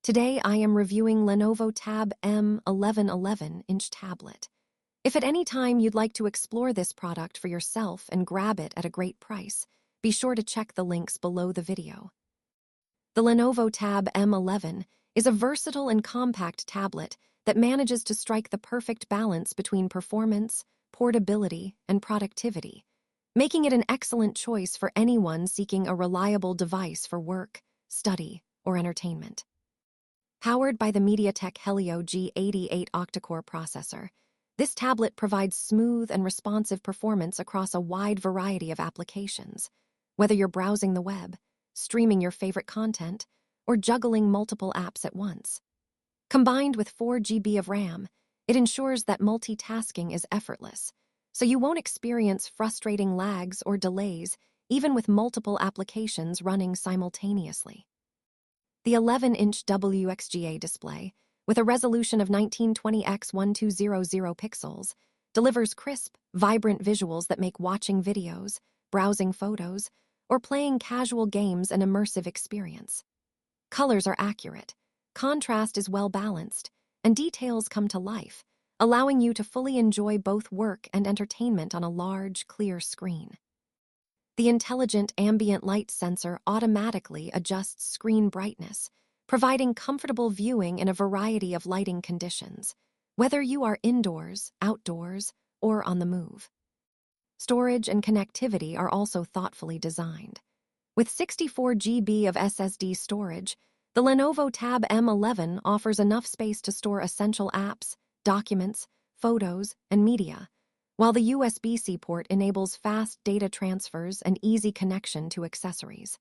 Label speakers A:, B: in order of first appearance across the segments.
A: Today I am reviewing Lenovo Tab M11 11-inch tablet. If at any time you'd like to explore this product for yourself and grab it at a great price, be sure to check the links below the video. The Lenovo Tab M11 is a versatile and compact tablet that manages to strike the perfect balance between performance, portability, and productivity, making it an excellent choice for anyone seeking a reliable device for work, study, or entertainment. Powered by the MediaTek Helio G88 Octa-Core processor, this tablet provides smooth and responsive performance across a wide variety of applications. Whether you're browsing the web, streaming your favorite content, or juggling multiple apps at once. Combined with 4 GB of RAM, it ensures that multitasking is effortless, so you won't experience frustrating lags or delays even with multiple applications running simultaneously. The 11-inch WUXGA display, with a resolution of 1920x1200 pixels, delivers crisp, vibrant visuals that make watching videos, browsing photos, or playing casual games an immersive experience. Colors are accurate, contrast is well-balanced, and details come to life, allowing you to fully enjoy both work and entertainment on a large, clear screen. The intelligent ambient light sensor automatically adjusts screen brightness, providing comfortable viewing in a variety of lighting conditions, whether you are indoors, outdoors, or on the move. Storage and connectivity are also thoughtfully designed. With 64 GB of SSD storage, the Lenovo Tab M11 offers enough space to store essential apps, documents, photos, and media, while the USB-C port enables fast data transfers and easy connection to accessories.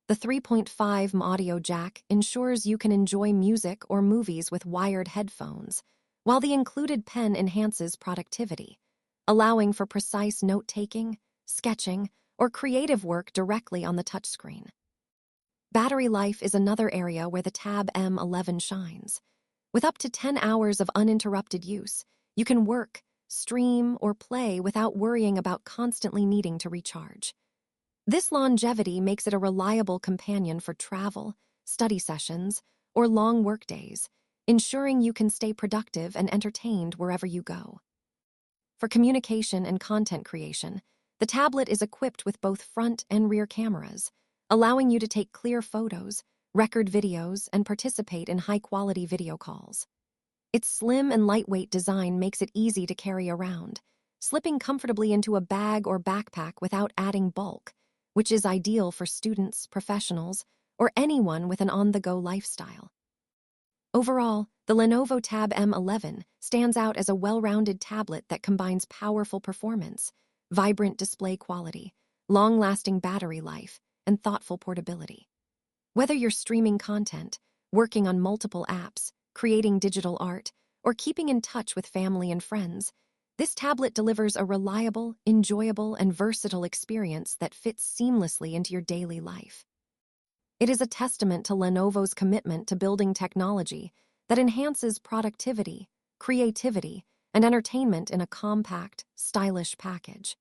A: The 3.5mm audio jack ensures you can enjoy music or movies with wired headphones, while the included pen enhances productivity, allowing for precise note-taking, sketching, or creative work directly on the touchscreen. Battery life is another area where the Tab M11 shines. With up to 10 hours of uninterrupted use, you can work, stream, or play without worrying about constantly needing to recharge. This longevity makes it a reliable companion for travel, study sessions, or long workdays, ensuring you can stay productive and entertained wherever you go. For communication and content creation, the tablet is equipped with both front and rear cameras, allowing you to take clear photos, record videos, and participate in high-quality video calls. Its slim and lightweight design makes it easy to carry around, slipping comfortably into a bag or backpack without adding bulk, which is ideal for students, professionals, or anyone with an on-the-go lifestyle. Overall, the Lenovo Tab M11 stands out as a well-rounded tablet that combines powerful performance, vibrant display quality, long-lasting battery life, and thoughtful portability. Whether you're streaming content, working on multiple apps, creating digital art, or keeping in touch with family and friends, this tablet delivers a reliable, enjoyable, and versatile experience that fits seamlessly into your daily life. It is a testament to Lenovo's commitment to building technology that enhances productivity, creativity, and entertainment in a compact, stylish package.